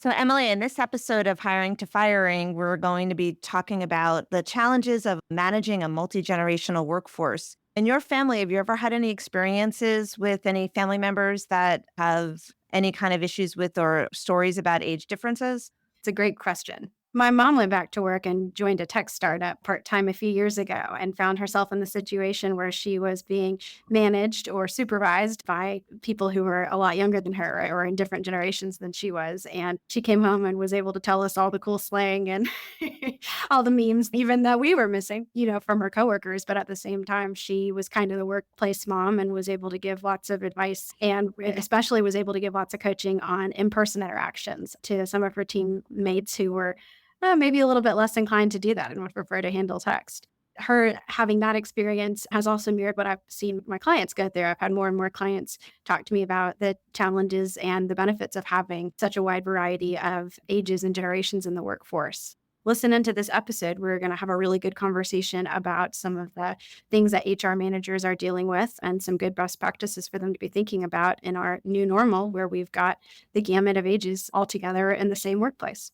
So, Emily, in this episode of Hiring to Firing, we're going to be talking about the challenges of managing a multi-generational workforce. In your family, have you ever had any experiences with any family members that have any kind of issues with or stories about age differences? It's a great question. My mom went back to work and joined a tech startup part-time a few years ago and found herself in the situation where she was being managed or supervised by people who were a lot younger than her, right, or in different generations than she was. And she came home and was able to tell us all the cool slang and all the memes, even that we were missing, from her coworkers. But at the same time, she was kind of the workplace mom and was able to give lots of advice and especially was able to give lots of coaching on in-person interactions to some of her teammates who were maybe a little bit less inclined to do that and would prefer to handle text. Her having that experience has also mirrored what I've seen my clients go through. I've had more and more clients talk to me about the challenges and the benefits of having such a wide variety of ages and generations in the workforce. Listen into this episode. We're going to have a really good conversation about some of the things that HR managers are dealing with and some good best practices for them to be thinking about in our new normal, where we've got the gamut of ages all together in the same workplace.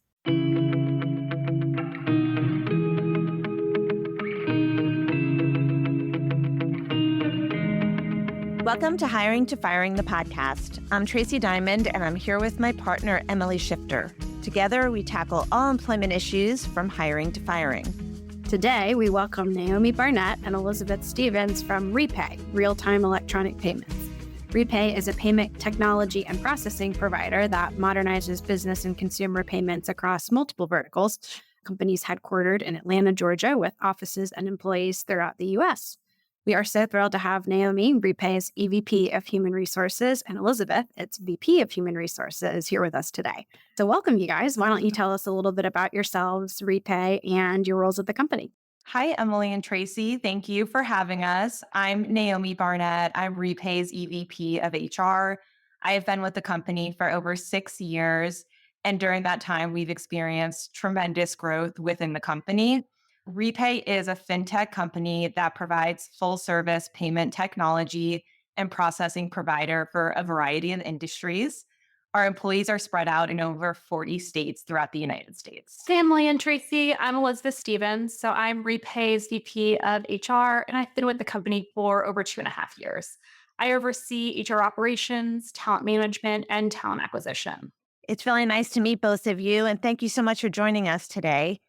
Welcome to Hiring to Firing, the podcast. I'm Tracey Diamond, and I'm here with my partner, Emily Schifter. Together, we tackle all employment issues from hiring to firing. Today, we welcome Naomi Barnett and Elizabeth Stevens from REPAY, Real-Time Electronic Payments. REPAY is a payment technology and processing provider that modernizes business and consumer payments across multiple verticals. Companies headquartered in Atlanta, Georgia, with offices and employees throughout the U.S. We are so thrilled to have Naomi, REPAY's EVP of Human Resources, and Elizabeth, its VP of Human Resources, here with us today. So welcome, you guys. Why don't you tell us a little bit about yourselves, REPAY, and your roles at the company? Hi, Emily and Tracey. Thank you for having us. I'm Naomi Barnett. I'm REPAY's EVP of HR. I have been with the company for over 6 years. And during that time, we've experienced tremendous growth within the company. REPAY is a fintech company that provides full service payment technology and processing provider for a variety of industries. Our employees are spread out in over 40 states throughout the United States. Emily and Tracey, I'm Elizabeth Stevens. So I'm REPAY's VP of HR, and I've been with the company for over 2.5 years. I oversee HR operations, talent management, and talent acquisition. It's really nice to meet both of you, and thank you so much for joining us today.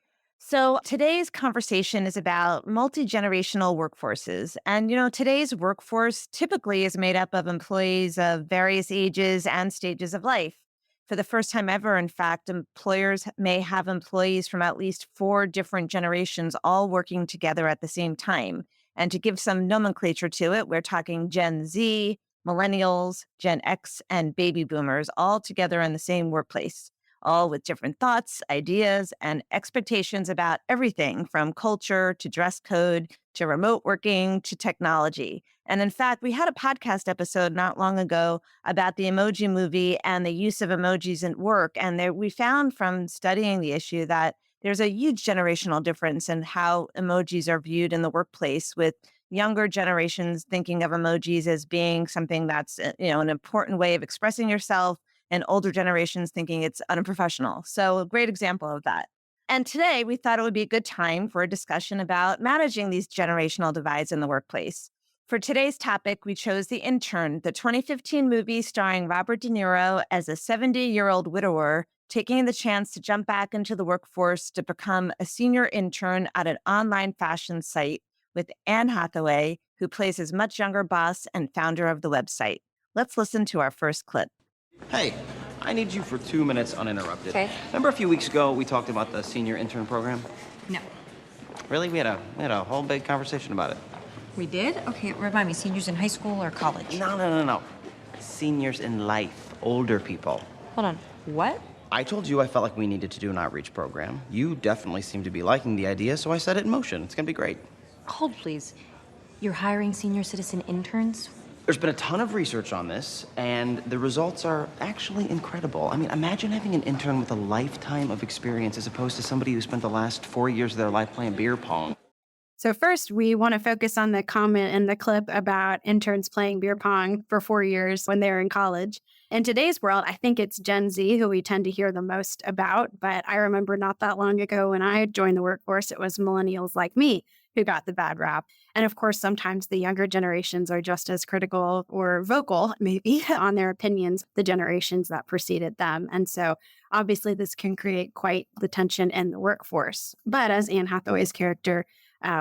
So today's conversation is about multi-generational workforces. And, today's workforce typically is made up of employees of various ages and stages of life. For the first time ever, in fact, employers may have employees from at least 4 different generations all working together at the same time. And to give some nomenclature to it, we're talking Gen Z, Millennials, Gen X, and baby boomers all together in the same workplace, all with different thoughts, ideas, and expectations about everything from culture to dress code to remote working to technology. And in fact, we had a podcast episode not long ago about the Emoji Movie and the use of emojis at work. And we found from studying the issue that there's a huge generational difference in how emojis are viewed in the workplace, with younger generations thinking of emojis as being something that's, an important way of expressing yourself, and older generations thinking it's unprofessional. So a great example of that. And today we thought it would be a good time for a discussion about managing these generational divides in the workplace. For today's topic, we chose The Intern, the 2015 movie starring Robert De Niro as a 70-year-old widower taking the chance to jump back into the workforce to become a senior intern at an online fashion site with Anne Hathaway, who plays his much younger boss and founder of the website. Let's listen to our first clip. Hey, I need you for 2 minutes uninterrupted. Okay. Remember a few weeks ago we talked about the senior intern program? No. Really? We had a whole big conversation about it. We did? Okay, remind me, seniors in high school or college? No. Seniors in life, older people. Hold on, what? I told you I felt like we needed to do an outreach program. You definitely seem to be liking the idea, so I set it in motion. It's gonna be great. Hold, please. You're hiring senior citizen interns? There's been a ton of research on this, and the results are actually incredible. I mean, imagine having an intern with a lifetime of experience as opposed to somebody who spent the last 4 years of their life playing beer pong. So first, we want to focus on the comment in the clip about interns playing beer pong for 4 years when they were in college. In today's world, I think it's Gen Z who we tend to hear the most about. But I remember not that long ago when I joined the workforce, it was millennials like me who got the bad rap. And of course, sometimes the younger generations are just as critical or vocal, maybe, on their opinions, the generations that preceded them. And so obviously, this can create quite the tension in the workforce. But as Anne Hathaway's character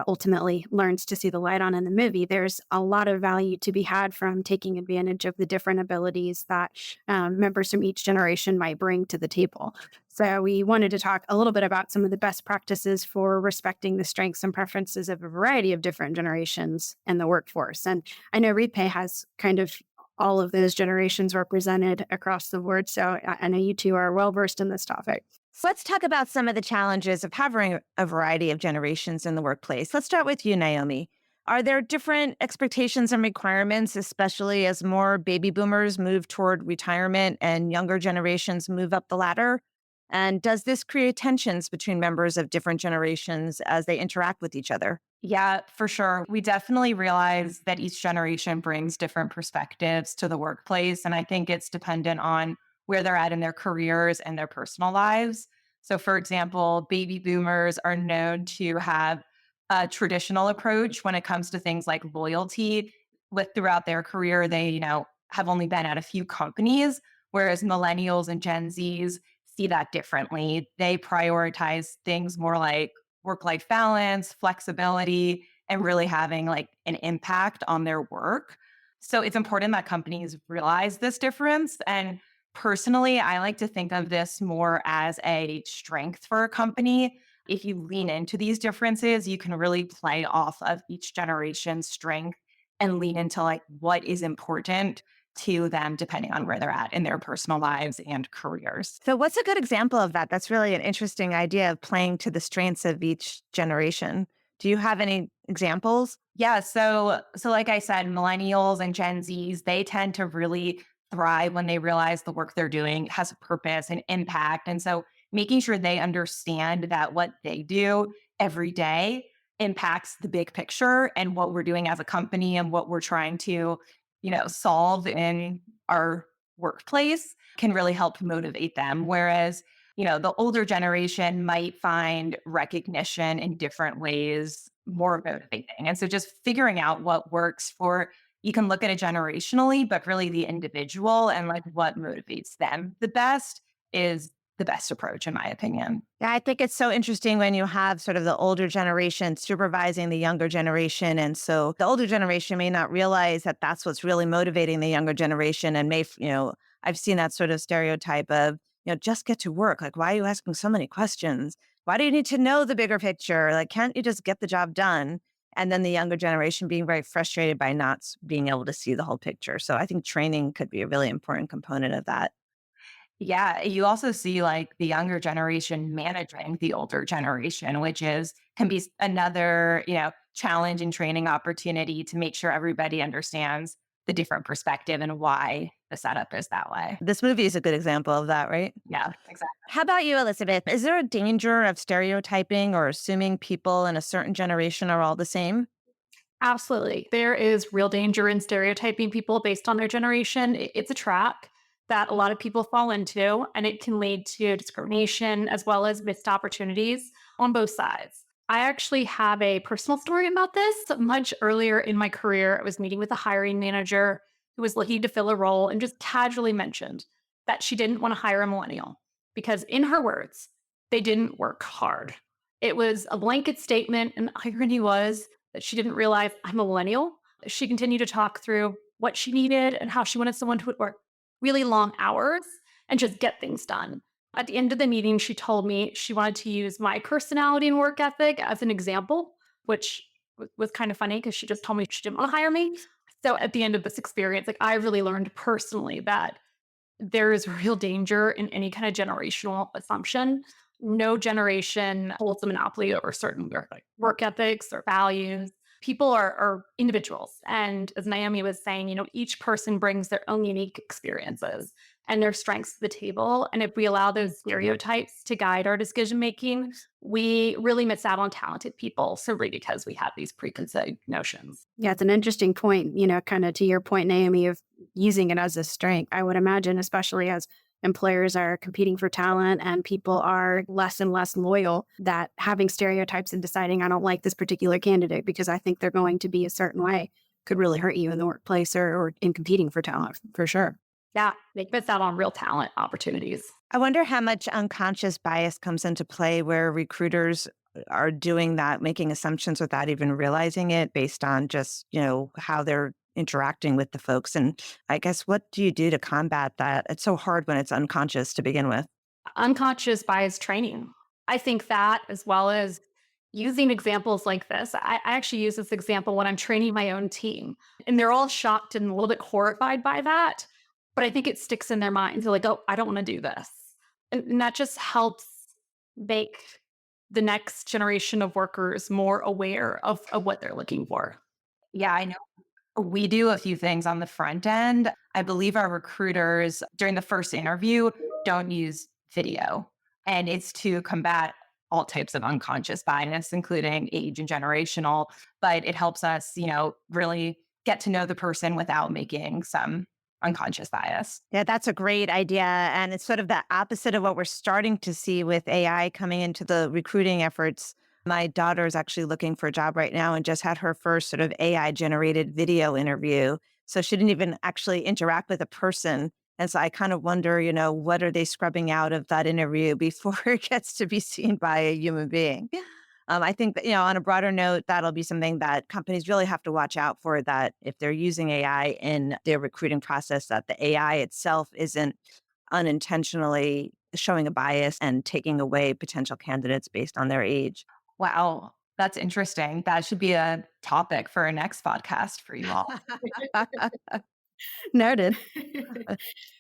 ultimately learns to see the light on in the movie, there's a lot of value to be had from taking advantage of the different abilities that members from each generation might bring to the table. So we wanted to talk a little bit about some of the best practices for respecting the strengths and preferences of a variety of different generations in the workforce. And I know REPAY has kind of all of those generations represented across the board. So I know you two are well versed in this topic. So let's talk about some of the challenges of having a variety of generations in the workplace. Let's start with you, Naomi. Are there different expectations and requirements, especially as more baby boomers move toward retirement and younger generations move up the ladder? And does this create tensions between members of different generations as they interact with each other? Yeah, for sure. We definitely realize that each generation brings different perspectives to the workplace. And I think it's dependent on where they're at in their careers and their personal lives. So, for example, baby boomers are known to have a traditional approach when it comes to things like loyalty. With throughout their career, they, have only been at a few companies, whereas millennials and Gen Zs see that differently. They prioritize things more like work-life balance, flexibility, and really having like an impact on their work. So it's important that companies realize this difference. And personally, I like to think of this more as a strength for a company. If you lean into these differences, you can really play off of each generation's strength and lean into like what is important to them depending on where they're at in their personal lives and careers. So, what's a good example of that? That's really an interesting idea of playing to the strengths of each generation. Do you have any examples? Yeah, so like I said, millennials and Gen Zs, they tend to really thrive when they realize the work they're doing has a purpose and impact. And so making sure they understand that what they do every day impacts the big picture and what we're doing as a company and what we're trying to, solve in our workplace can really help motivate them. Whereas, the older generation might find recognition in different ways more motivating. And so just figuring out what works for, you can look at it generationally, but really the individual and like what motivates them the best is the best approach, in my opinion. Yeah, I think it's so interesting when you have sort of the older generation supervising the younger generation. And so the older generation may not realize that that's what's really motivating the younger generation. And I've seen that sort of stereotype of, just get to work. Like, why are you asking so many questions? Why do you need to know the bigger picture? Like, can't you just get the job done? And then the younger generation being very frustrated by not being able to see the whole picture. So I think training could be a really important component of that. Yeah, you also see like the younger generation managing the older generation, which can be another, challenge and training opportunity to make sure everybody understands the different perspective and why the setup is that way. This movie is a good example of that, right? Yeah, exactly. How about you, Elizabeth? Is there a danger of stereotyping or assuming people in a certain generation are all the same? Absolutely. There is real danger in stereotyping people based on their generation. It's a trap that a lot of people fall into, and it can lead to discrimination as well as missed opportunities on both sides. I actually have a personal story about this. Much earlier in my career, I was meeting with a hiring manager who was looking to fill a role and just casually mentioned that she didn't want to hire a millennial because, in her words, they didn't work hard. It was a blanket statement, and the irony was that she didn't realize I'm a millennial. She continued to talk through what she needed and how she wanted someone who would work really long hours and just get things done. At the end of the meeting, she told me she wanted to use my personality and work ethic as an example, which was kind of funny because she just told me she didn't want to hire me. So at the end of this experience, like I really learned personally that there is real danger in any kind of generational assumption. No generation holds a monopoly over certain work ethics or values. People are individuals. And as Naomi was saying, each person brings their own unique experiences. and their strengths to the table. And if we allow those stereotypes to guide our decision making, we really miss out on talented people simply because we have these preconceived notions. Yeah, it's an interesting point, kind of to your point, Naomi, of using it as a strength. I would imagine, especially as employers are competing for talent and people are less and less loyal, that having stereotypes and deciding, I don't like this particular candidate because I think they're going to be a certain way could really hurt you in the workplace or in competing for talent, for sure. Yeah, they miss out on real talent opportunities. I wonder how much unconscious bias comes into play where recruiters are doing that, making assumptions without even realizing it based on just, how they're interacting with the folks. And I guess what do you do to combat that? It's so hard when it's unconscious to begin with. Unconscious bias training. I think that, as well as using examples like this, I actually use this example when I'm training my own team, and they're all shocked and a little bit horrified by that. But I think it sticks in their minds. They're like, oh, I don't want to do this. And that just helps make the next generation of workers more aware of what they're looking for. Yeah, I know. We do a few things on the front end. I believe our recruiters during the first interview don't use video, and it's to combat all types of unconscious bias, including age and generational. But it helps us, really get to know the person without making some unconscious bias. Yeah, that's a great idea. And it's sort of the opposite of what we're starting to see with AI coming into the recruiting efforts. My daughter is actually looking for a job right now and just had her first sort of AI generated video interview. So she didn't even actually interact with a person. And so I kind of wonder, what are they scrubbing out of that interview before it gets to be seen by a human being? I think that, on a broader note, that'll be something that companies really have to watch out for, that if they're using AI in their recruiting process, that the AI itself isn't unintentionally showing a bias and taking away potential candidates based on their age. Wow, that's interesting. That should be a topic for a next podcast for you all. Noted.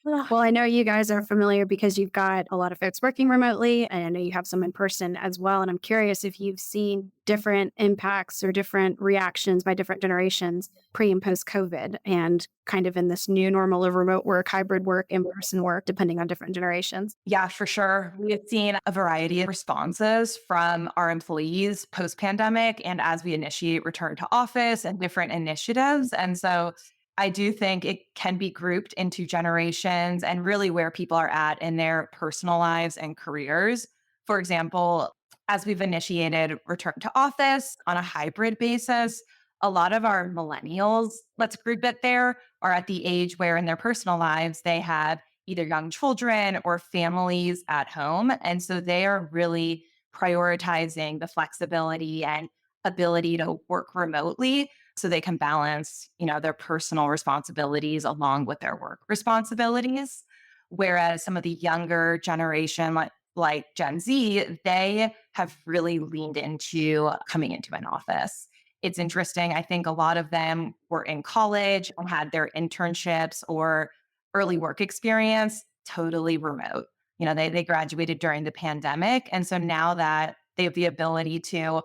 Well, I know you guys are familiar because you've got a lot of folks working remotely, and I know you have some in person as well. And I'm curious if you've seen different impacts or different reactions by different generations pre and post COVID, and kind of in this new normal of remote work, hybrid work, in person work, depending on different generations. Yeah, for sure. We have seen a variety of responses from our employees post pandemic and as we initiate return to office and different initiatives. And so I do think it can be grouped into generations and really where people are at in their personal lives and careers. For example, as we've initiated return to office on a hybrid basis, a lot of our millennials, let's group it there, are at the age where in their personal lives they have either young children or families at home. And so they are really prioritizing the flexibility and ability to work remotely so they can balance, their personal responsibilities along with their work responsibilities. Whereas some of the younger generation, like Gen Z, they have really leaned into coming into an office. It's interesting. I think a lot of them were in college and had their internships or early work experience totally remote. They graduated during the pandemic. And so now that they have the ability to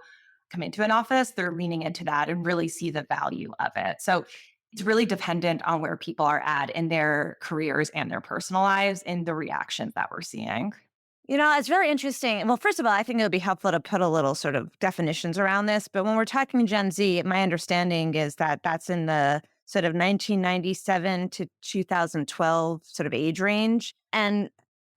come into an office, they're leaning into that and really see the value of it. So it's really dependent on where people are at in their careers and their personal lives and the reactions that we're seeing. It's very interesting. Well, first of all, I think it would be helpful to put a little sort of definitions around this. But when we're talking Gen Z, my understanding is that that's in the sort of 1997 to 2012 sort of age range. And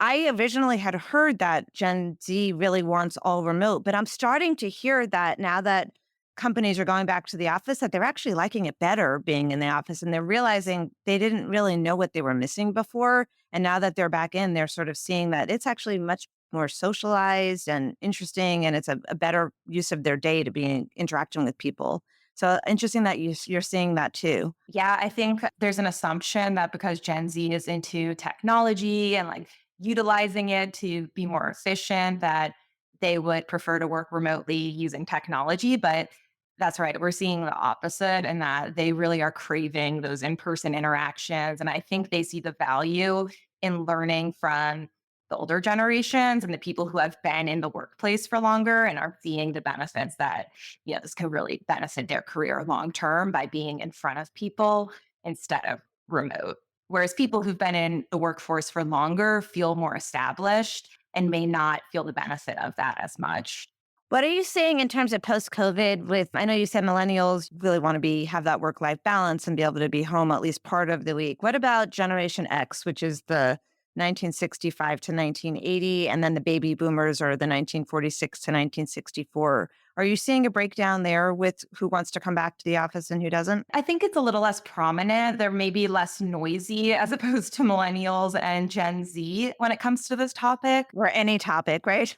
I originally had heard that Gen Z really wants all remote, but I'm starting to hear that now that companies are going back to the office, that they're actually liking it better being in the office, and they're realizing they didn't really know what they were missing before. And now that they're back in, they're sort of seeing that it's actually much more socialized and interesting, and it's a better use of their day to be interacting with people. So interesting that you're seeing that too. Yeah, I think there's an assumption that because Gen Z is into technology and utilizing it to be more efficient, that they would prefer to work remotely using technology. But that's right. We're seeing the opposite, and that they really are craving those in-person interactions. And I think they see the value in learning from the older generations and the people who have been in the workplace for longer and are seeing the benefits that, this can really benefit their career long term by being in front of people instead of remote. whereas people who've been in the workforce for longer feel more established and may not feel the benefit of that as much. What are you seeing in terms of post-COVID with, I know you said millennials really want to have that work-life balance and be able to be home at least part of the week. What about Generation X, which is the 1965 to 1980, and then the baby boomers are the 1946 to 1964? Are you seeing a breakdown there with who wants to come back to the office and who doesn't? I think it's a little less prominent. They're maybe less noisy as opposed to millennials and Gen Z when it comes to this topic. Or any topic, right?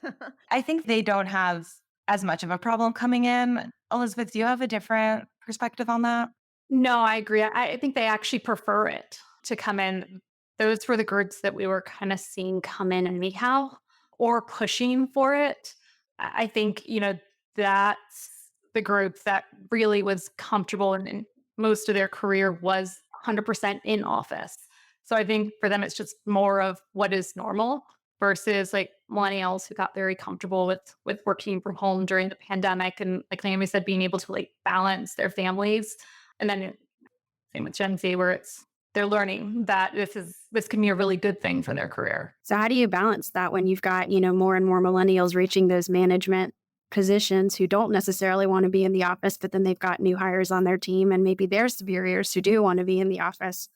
I think they don't have as much of a problem coming in. Elizabeth, do you have a different perspective on that? No, I agree. I think they actually prefer it to come in. Those were the groups that we were kind of seeing come in anyhow or pushing for it. I think, that's the group that really was comfortable and most of their career was 100% in office. So I think for them, it's just more of what is normal versus like millennials who got very comfortable with working from home during the pandemic and like Naomi said, being able to like balance their families. And then same with Gen Z, where they're learning that this can be a really good thing for their career. So how do you balance that when you've got, more and more millennials reaching those management positions who don't necessarily want to be in the office, but then they've got new hires on their team and maybe their superiors who do want to be in the office?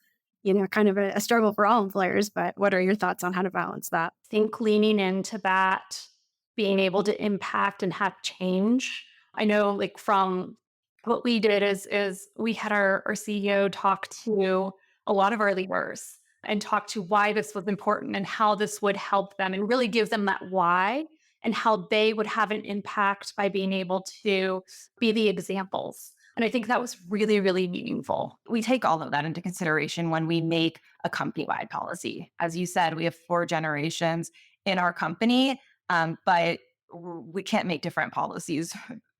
Kind of a struggle for all employers, but what are your thoughts on how to balance that? I think leaning into that, being able to impact and have change. I know like from what we did is we had our CEO talk to a lot of our leaders and talk to why this was important and how this would help them and really give them that why and how they would have an impact by being able to be the examples. And I think that was really, really meaningful. We take all of that into consideration when we make a company-wide policy. As you said, we have 4 generations in our company, but we can't make different policies.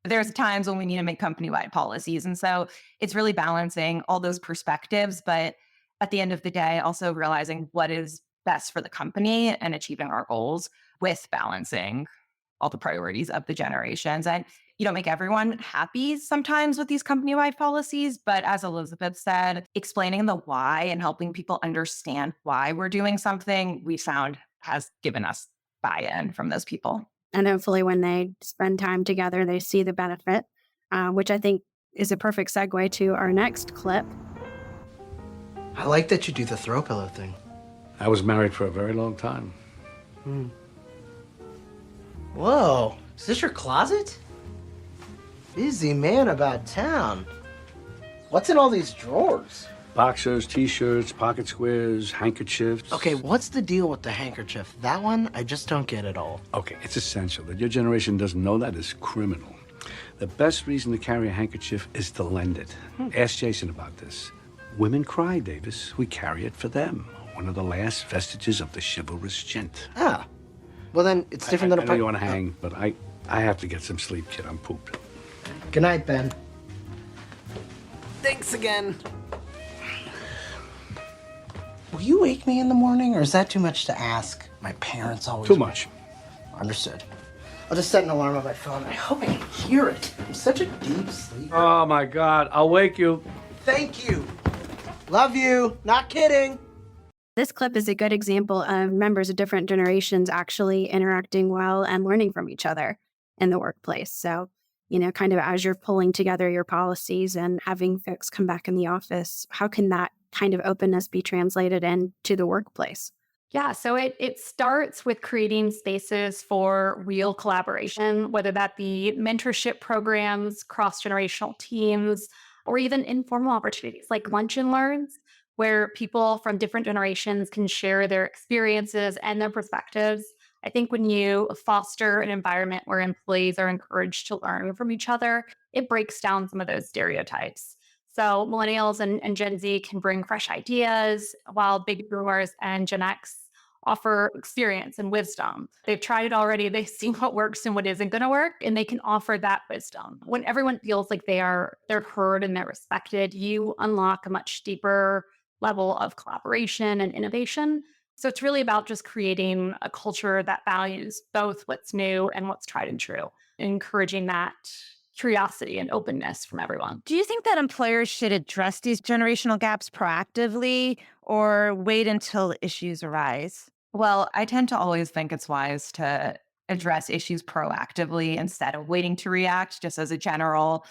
There's times when we need to make company-wide policies. And so it's really balancing all those perspectives, but at the end of the day, also realizing what is best for the company and achieving our goals with balancing all the priorities of the generations. And you don't make everyone happy sometimes with these company-wide policies, but as Elizabeth said, explaining the why and helping people understand why we're doing something we found has given us buy-in from those people. And hopefully when they spend time together, they see the benefit, which I think is a perfect segue to our next clip. I like that you do the throw pillow thing. I was married for a very long time. Whoa, is this your closet? Busy man about town. What's in all these drawers? Boxers, t-shirts, pocket squares, handkerchiefs. Okay, what's the deal with the handkerchief? That one, I just don't get at all. Okay, it's essential. That your generation doesn't know that is criminal. The best reason to carry a handkerchief is to lend it. Ask Jason about this. Women cry, Davis. We carry it for them. One of the last vestiges of the chivalrous gent. Ah, well then, it's different than I know you want to hang, but I have to get some sleep, kid. I'm pooped. Good night, Ben. Thanks again. Will you wake me in the morning, or is that too much to ask? My parents always... Too much. Understood. I'll just set an alarm on my phone. I hope I can hear it. I'm such a deep sleeper. Oh, my God. I'll wake you. Thank you. Love you. Not kidding. This clip is a good example of members of different generations actually interacting well and learning from each other in the workplace. So, kind of as you're pulling together your policies and having folks come back in the office, how can that kind of openness be translated into the workplace? Yeah, so it starts with creating spaces for real collaboration, whether that be mentorship programs, cross-generational teams, or even informal opportunities like lunch and learns, where people from different generations can share their experiences and their perspectives. I think when you foster an environment where employees are encouraged to learn from each other, it breaks down some of those stereotypes. So millennials and Gen Z can bring fresh ideas, while baby boomers and Gen X offer experience and wisdom. They've tried it already. They've seen what works and what isn't going to work, and they can offer that wisdom. When everyone feels like they're heard and they're respected, you unlock a much deeper level of collaboration and innovation. So it's really about just creating a culture that values both what's new and what's tried and true, encouraging that curiosity and openness from everyone. Do you think that employers should address these generational gaps proactively or wait until issues arise? Well, I tend to always think it's wise to address issues proactively instead of waiting to react, just as a general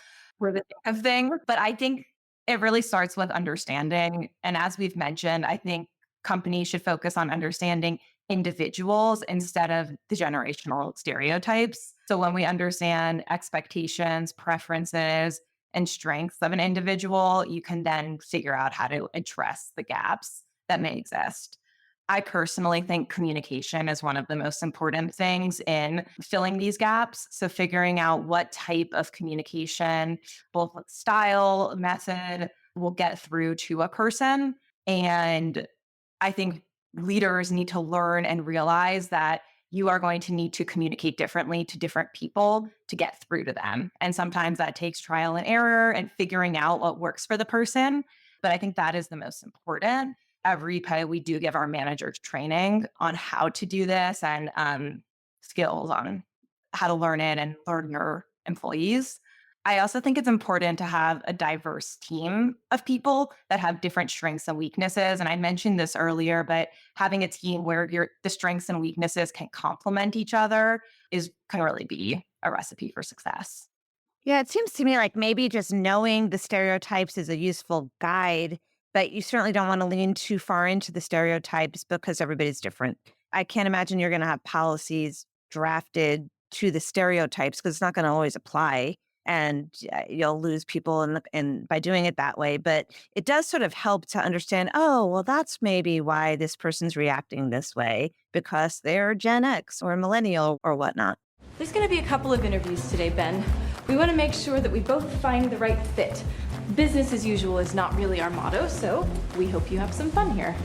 of thing. But I think it really starts with understanding. And as we've mentioned, I think companies should focus on understanding individuals instead of the generational stereotypes. So when we understand expectations, preferences, and strengths of an individual, you can then figure out how to address the gaps that may exist. I personally think communication is one of the most important things in filling these gaps. So, figuring out what type of communication, both style, method, will get through to a person. And I think leaders need to learn and realize that you are going to need to communicate differently to different people to get through to them. And sometimes that takes trial and error and figuring out what works for the person. But I think that is the most important. At REPAY, we do give our managers training on how to do this and skills on how to learn it and learn your employees. I also think it's important to have a diverse team of people that have different strengths and weaknesses. And I mentioned this earlier, but having a team where the strengths and weaknesses can complement each other can really be a recipe for success. Yeah, it seems to me like maybe just knowing the stereotypes is a useful guide, but you certainly don't want to lean too far into the stereotypes because everybody's different. I can't imagine you're going to have policies drafted to the stereotypes because it's not going to always apply. And you'll lose people and by doing it that way. But it does sort of help to understand, oh, well, that's maybe why this person's reacting this way because they're Gen X or millennial or whatnot. There's going to be a couple of interviews today, Ben. We want to make sure that we both find the right fit. Business as usual is not really our motto, so we hope you have some fun here.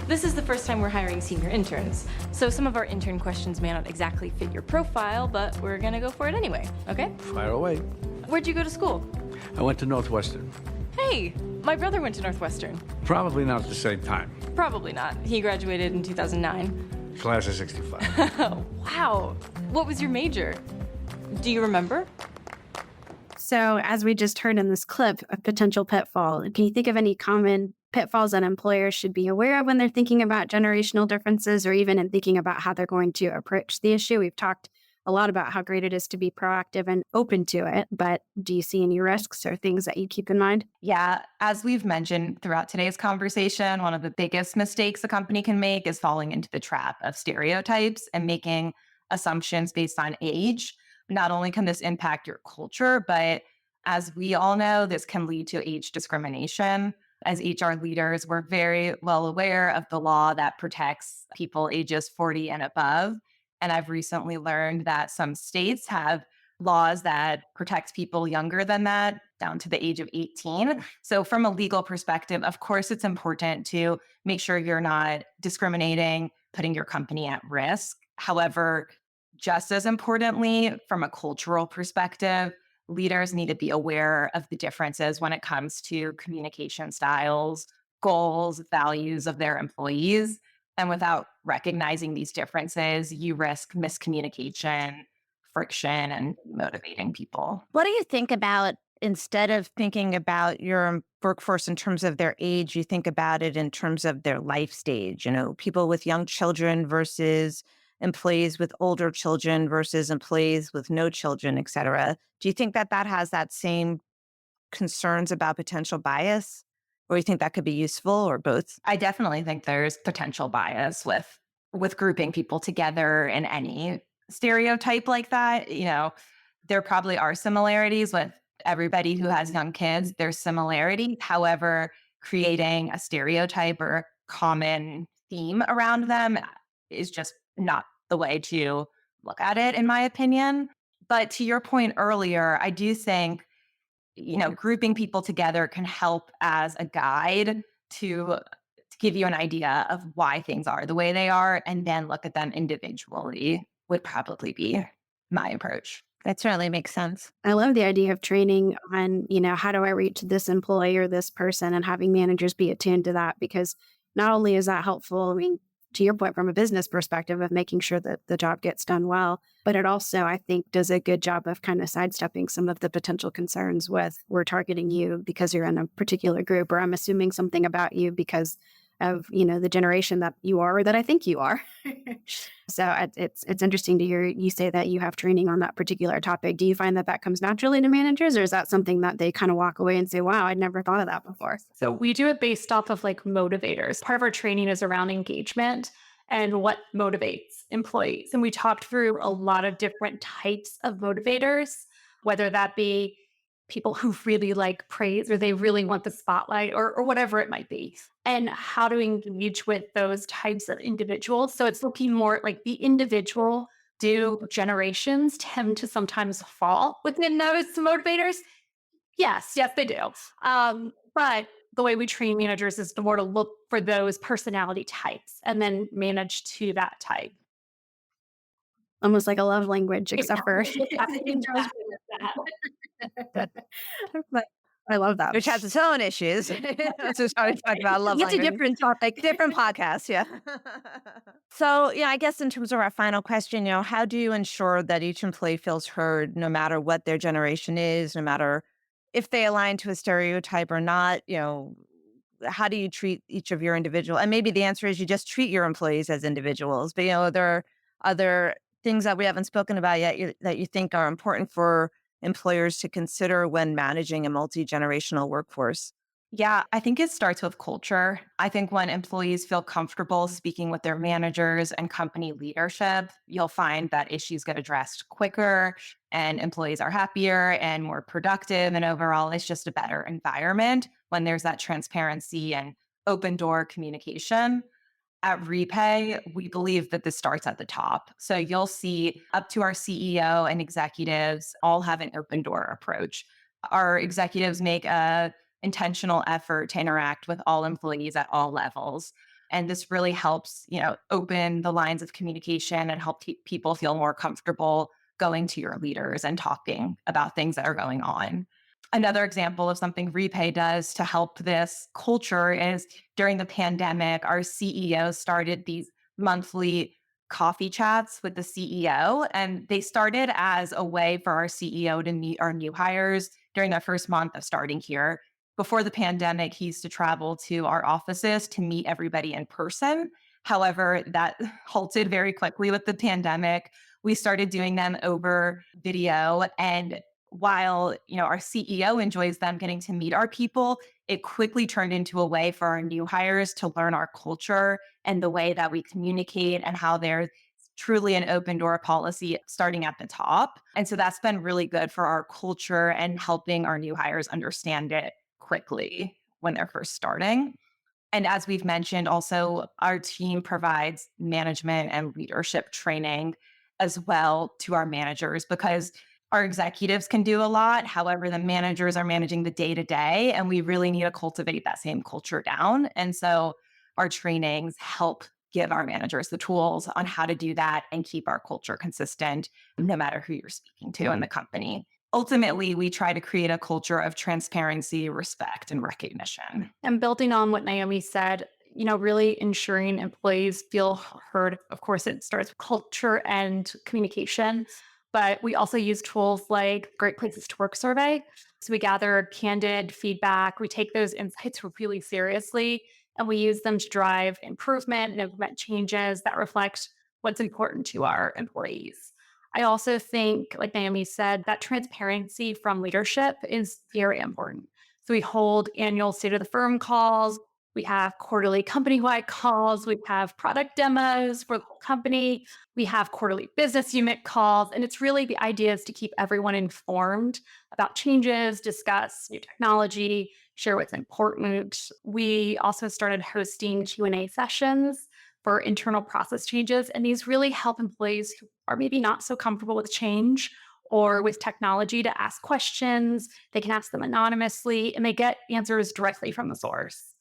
This is the first time we're hiring senior interns, so some of our intern questions may not exactly fit your profile, but we're gonna go for it anyway, okay? Fire away. Where'd you go to school? I went to Northwestern. Hey, my brother went to Northwestern. Probably not at the same time. Probably not. He graduated in 2009. Class of 65. Wow. What was your major? Do you remember? So, as we just heard in this clip, a potential pitfall, can you think of any common pitfalls that employers should be aware of when they're thinking about generational differences or even in thinking about how they're going to approach the issue? We've talked a lot about how great it is to be proactive and open to it, but do you see any risks or things that you keep in mind? Yeah, as we've mentioned throughout today's conversation, one of the biggest mistakes a company can make is falling into the trap of stereotypes and making assumptions based on age. Not only can this impact your culture, but as we all know, this can lead to age discrimination. As HR leaders, we're very well aware of the law that protects people ages 40 and above. And I've recently learned that some states have laws that protect people younger than that, down to the age of 18. So from a legal perspective, of course, it's important to make sure you're not discriminating, putting your company at risk. However, just as importantly, from a cultural perspective, leaders need to be aware of the differences when it comes to communication styles, goals, values of their employees. And without recognizing these differences, you risk miscommunication, friction, and motivating people. What do you think about instead of thinking about your workforce in terms of their age, you think about it in terms of their life stage, people with young children versus employees with older children versus employees with no children, et cetera. Do you think that has that same concerns about potential bias? Or you think that could be useful or both? I definitely think there's potential bias with grouping people together in any stereotype like that. There probably are similarities with everybody who has young kids. There's similarity. However, creating a stereotype or a common theme around them is just not the way to look at it, in my opinion. But to your point earlier, I do think, grouping people together can help as a guide to give you an idea of why things are the way they are, and then look at them individually would probably be my approach. That certainly makes sense. I love the idea of training on, how do I reach this employee or this person and having managers be attuned to that because not only is that helpful, to your point, from a business perspective of making sure that the job gets done well. But it also, I think, does a good job of kind of sidestepping some of the potential concerns with we're targeting you because you're in a particular group, or I'm assuming something about you because of, the generation that you are or that I think you are. So it's interesting to hear you say that you have training on that particular topic. Do you find that comes naturally to managers, or is that something that they kind of walk away and say, wow, I'd never thought of that before? So we do it based off of like motivators. Part of our training is around engagement and what motivates employees. And we talked through a lot of different types of motivators, whether that be people who really like praise or they really want the spotlight or whatever it might be, and how to engage with those types of individuals. So it's looking more like the individual. Do generations tend to sometimes fall within those motivators? Yes, they do. But the way we train managers is more to look for those personality types and then manage to that type. Almost like a love language, except for But I love that. Which has its own issues. So sorry to talk about love It's a language. different topic. Different podcast, yeah. So, I guess in terms of our final question, how do you ensure that each employee feels heard no matter what their generation is, no matter if they align to a stereotype or not? How do you treat each of your individual? And maybe the answer is you just treat your employees as individuals. But, there are other things that we haven't spoken about yet that you think are important for employers to consider when managing a multi-generational workforce? Yeah, I think it starts with culture. I think when employees feel comfortable speaking with their managers and company leadership, you'll find that issues get addressed quicker and employees are happier and more productive. And overall, it's just a better environment when there's that transparency and open door communication. At REPAY, we believe that this starts at the top. So you'll see up to our CEO and executives all have an open door approach. Our executives make a intentional effort to interact with all employees at all levels. And this really helps, open the lines of communication and help people feel more comfortable going to your leaders and talking about things that are going on. Another example of something REPAY does to help this culture is during the pandemic, our CEO started these monthly coffee chats with the CEO. And they started as a way for our CEO to meet our new hires during their first month of starting here. Before the pandemic, he used to travel to our offices to meet everybody in person. However, that halted very quickly with the pandemic. We started doing them over video. And while, our CEO enjoys them getting to meet our people, it quickly turned into a way for our new hires to learn our culture and the way that we communicate and how there's truly an open door policy starting at the top. And so that's been really good for our culture and helping our new hires understand it quickly when they're first starting. And as we've mentioned, also, our team provides management and leadership training as well to our managers because our executives can do a lot. However, the managers are managing the day to day, and we really need to cultivate that same culture down. And so our trainings help give our managers the tools on how to do that and keep our culture consistent, no matter who you're speaking to in the company. Ultimately, we try to create a culture of transparency, respect, and recognition. And building on what Naomi said, really ensuring employees feel heard. Of course, it starts with culture and communication, but we also use tools like Great Places to Work survey. So we gather candid feedback. We take those insights really seriously, and we use them to drive improvement and implement changes that reflect what's important to our employees. I also think, like Naomi said, that transparency from leadership is very important. So we hold annual state of the firm calls. We have quarterly company-wide calls. We have product demos for the whole company. We have quarterly business unit calls. And it's really the idea is to keep everyone informed about changes, discuss new technology, share what's important. We also started hosting Q&A sessions for internal process changes. And these really help employees who are maybe not so comfortable with change or with technology to ask questions. They can ask them anonymously and they get answers directly from the source.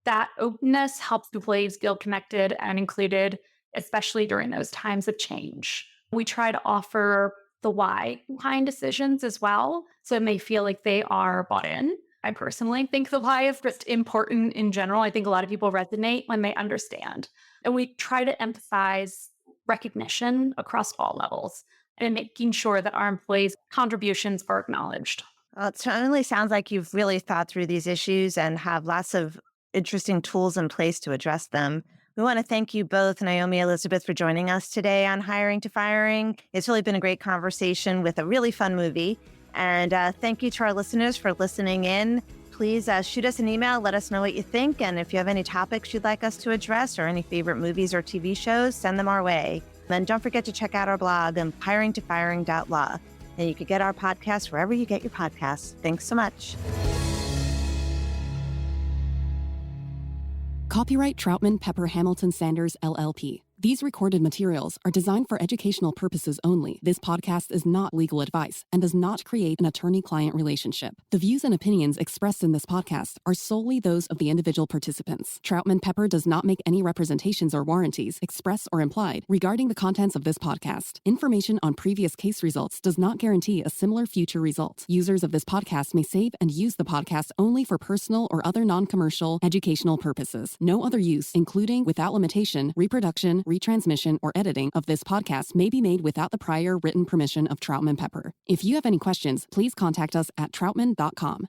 That openness helps employees feel connected and included, especially during those times of change. We try to offer the why behind decisions as well, so it may feel like they are bought in. I personally think the why is just important in general. I think a lot of people resonate when they understand. And we try to emphasize recognition across all levels and making sure that our employees' contributions are acknowledged. Well, it certainly sounds like you've really thought through these issues and have lots of interesting tools in place to address them. We want to thank you both, Naomi and Elizabeth, for joining us today on Hiring to Firing. It's really been a great conversation with a really fun movie. And thank you to our listeners for listening in. Please shoot us an email. Let us know what you think. And if you have any topics you'd like us to address or any favorite movies or TV shows, send them our way. And don't forget to check out our blog on hiringtofiring.law. And you can get our podcast wherever you get your podcasts. Thanks so much. Copyright Troutman Pepper Hamilton Sanders, LLP. These recorded materials are designed for educational purposes only. This podcast is not legal advice and does not create an attorney-client relationship. The views and opinions expressed in this podcast are solely those of the individual participants. Troutman Pepper does not make any representations or warranties, express or implied, regarding the contents of this podcast. Information on previous case results does not guarantee a similar future result. Users of this podcast may save and use the podcast only for personal or other non-commercial educational purposes. No other use, including, without limitation, reproduction, retransmission, or editing of this podcast may be made without the prior written permission of Troutman Pepper. If you have any questions, please contact us at troutman.com.